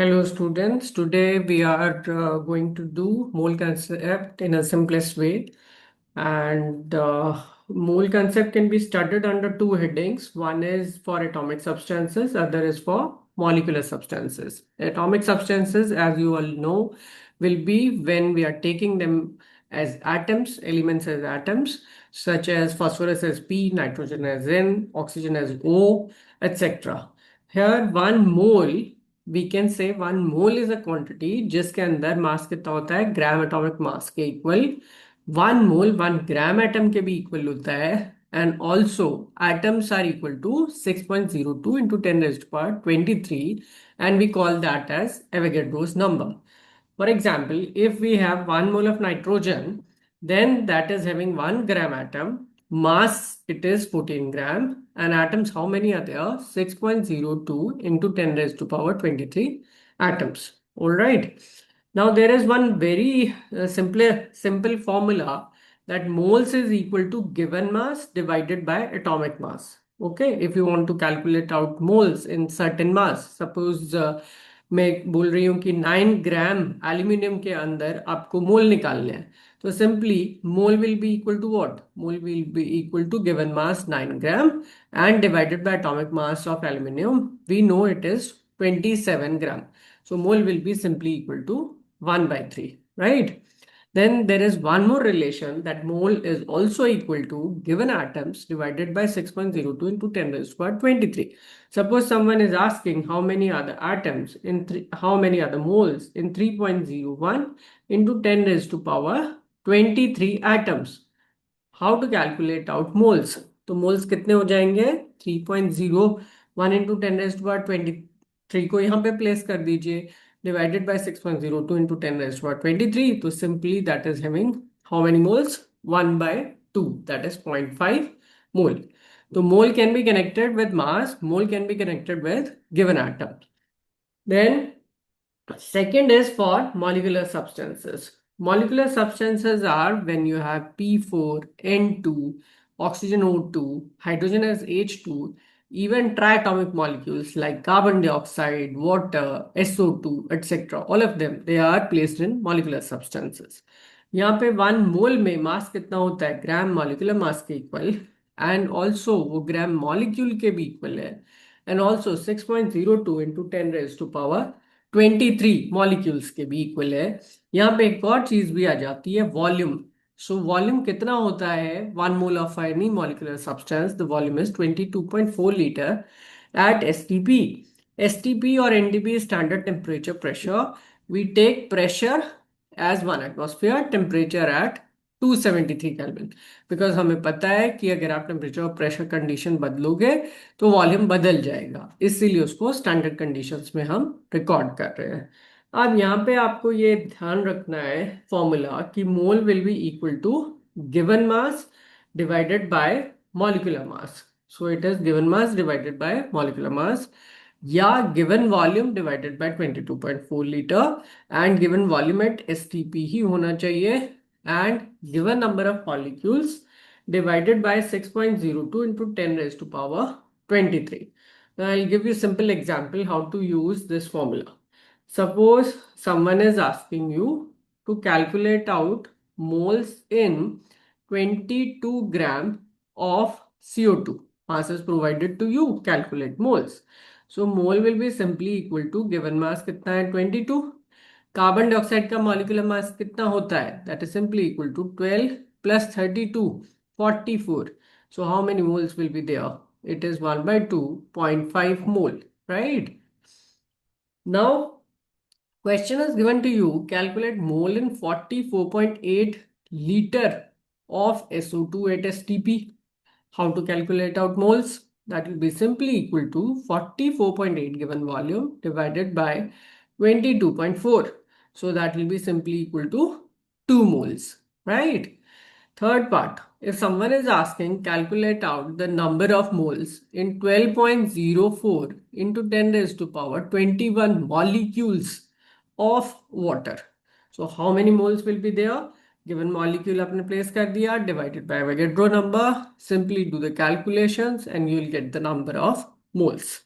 Hello students, today we are going to do mole concept in a simplest way, and mole concept can be studied under two headings. One is for atomic substances, other is for molecular substances. Atomic substances, as you all know, will be when we are taking them as atoms, elements as atoms, such as phosphorus as P, nitrogen as N, oxygen as O, etc. Here one mole, we can say one mole is a quantity जिसके अंदर मास कितना होता है ग्राम atomic mass के equal. One mole one gram atom के भी equal होता है. And also atoms are equal to 6.02 into 10 raised to power 23, and we call that as Avogadro's number. For example, if we have 1 mole of nitrogen, then that is having 1 gram atom. Mass, it is 14 gram. And atoms, how many are there? 6.02 into 10 raised to power 23 atoms. All right. Now there is one very simple formula that moles is equal to given mass divided by atomic mass. Okay, if you want to calculate out moles in certain mass, suppose मैं बोल रही हूँ कि 9 gram aluminium के अंदर आपको मोल निकालने हैं, तो simply mole will be equal to what? Mole will be equal to given mass 9 gram and divided by atomic mass of aluminium, we know it is 27 gram. So mole will be simply equal to 1 by 3, right? Then there is one more relation that mole is also equal to given atoms divided by 6.02 into 10 raised to power 23. Suppose someone is asking how many are the atoms in how many are the moles in 3.01 into 10 raised to power 23 atoms. How to calculate out moles? तो moles कितने हो जाएंगे? 3.01 into 10 raised to power 23 को यहाँ पे place कर दीजिए, divided by 6.02 into 10 raised to power 23. So simply that is having how many moles? 1 by 2, that is 0.5 mole. So mole can be connected with mass, mole can be connected with given atom. Then second is for molecular substances. Molecular substances are when you have P4, N2, oxygen O2, hydrogen as H2, even triatomic molecules like carbon dioxide, water, SO2, etc. All of them, they are placed in molecular substances. यहाँ पे one mole में मास कितना होता है? Gram molecular mass के equal, and also वो gram molecule के भी इक्वल है, and also 6.02 into 10 raised to power 23 molecules के भी इक्वल है. यहाँ पे एक और चीज भी आ जाती है, वॉल्यूम. सो वॉल्यूम कितना होता है? 1 mole of any molecular substance, the volume is 22.4 litre at STP. STP or NTP is standard temperature pressure. We take pressure as 1 atmosphere, temperature at 273 Kelvin. Because हमें पता है कि अगर आप टेम्परेचर और प्रेशर कंडीशन बदलोगे तो वॉल्यूम बदल जाएगा, इसीलिए उसको स्टैंडर्ड कंडीशंस में हम रिकॉर्ड कर रहे हैं. अब यहाँ पे आपको ये ध्यान रखना है फॉर्मूला कि mole will be equal to given mass divided by molecular mass. So it is given mass divided by molecular mass, या given volume divided by 22.4 litre, and given volume at STP ही होना चाहिए, and given number of molecules divided by 6.02 into 10 raised to power 23. Now I'll give you a simple example how to use this formula. Suppose someone is asking you to calculate out moles in 22 gram of CO2. Mass is provided to you, calculate moles. So mole will be simply equal to given mass कितना है? 22. Carbon dioxide का molecular mass कितना होता है? That is simply equal to 12 plus 32, 44. So how many moles will be there? It is 1 by 2, 0.5 mole, right? Now question is given to you, calculate mole in 44.8 liter of SO2 at STP. How to calculate out moles? That will be simply equal to 44.8 given volume divided by 22.4. So that will be simply equal to 2 moles, right? Third part, if someone is asking calculate out the number of moles in 12.04 into 10 raised to power 21 molecules of water. So how many moles will be there? Given molecule आपने place कर दिया, divided by Avogadro number, simply do the calculations and you will get the number of moles.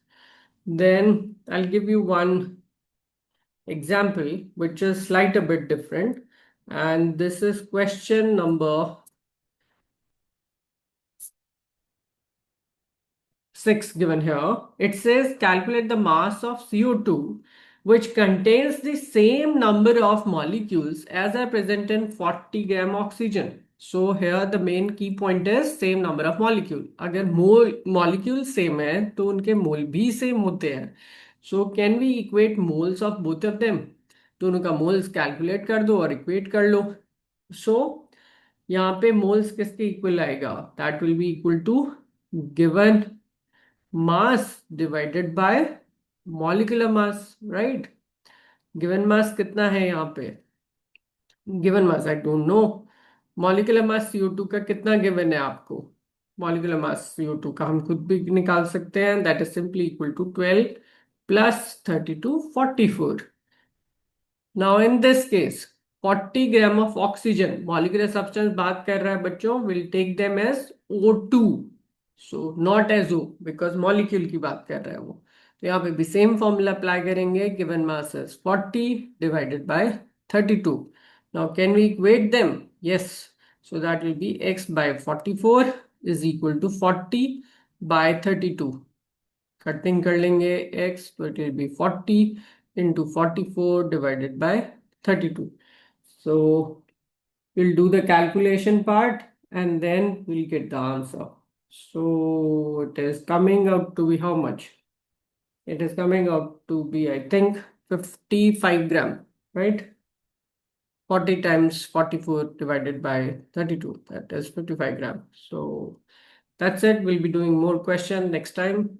Then I'll give you one example, which is slight a bit different. And this is question number 6 given here. It says calculate the mass of CO2 which contains the same number of molecules as are present in 40 gram oxygen. So here the main key point is same number of molecule. अगर molecule same है तो उनके मोल भी same होते हैं. So can we equate moles of both of them? दोनों का moles calculate कर दो और equate कर लो. So यहाँ पे moles किसके equal आएगा? That will be equal to given mass divided by molecular mass, right? Given mass कितना है यहाँ पे? Given mass I don't know. Molecular mass CO2 का कितना given है आपको? Molecular mass CO2 का हम खुद भी निकाल सकते हैं. That is simply equal to 12 plus 32 44. Now in this case 40 gram of oxygen molecular substance बात कर रहा है बच्चों, will take them as O2, so not as O because molecule की बात कर रहा है वो. तो यहाँ पे भी सेम फॉर्मूला अप्लाई करेंगे. Given mass is 40 divided by 32. Now can we equate them? Yes. So that will be x by 44 is equal to 40 by 32. Cutting कर लेंगे x, तो it will be 40 into 44 divided by 32. So we'll do the calculation part and then we'll get the answer. So it is coming out to be how much? It is coming out to be, I think, 55 gram, right? 40 times 44 divided by 32, that is 55 gram. So that's it. We'll be doing more question next time.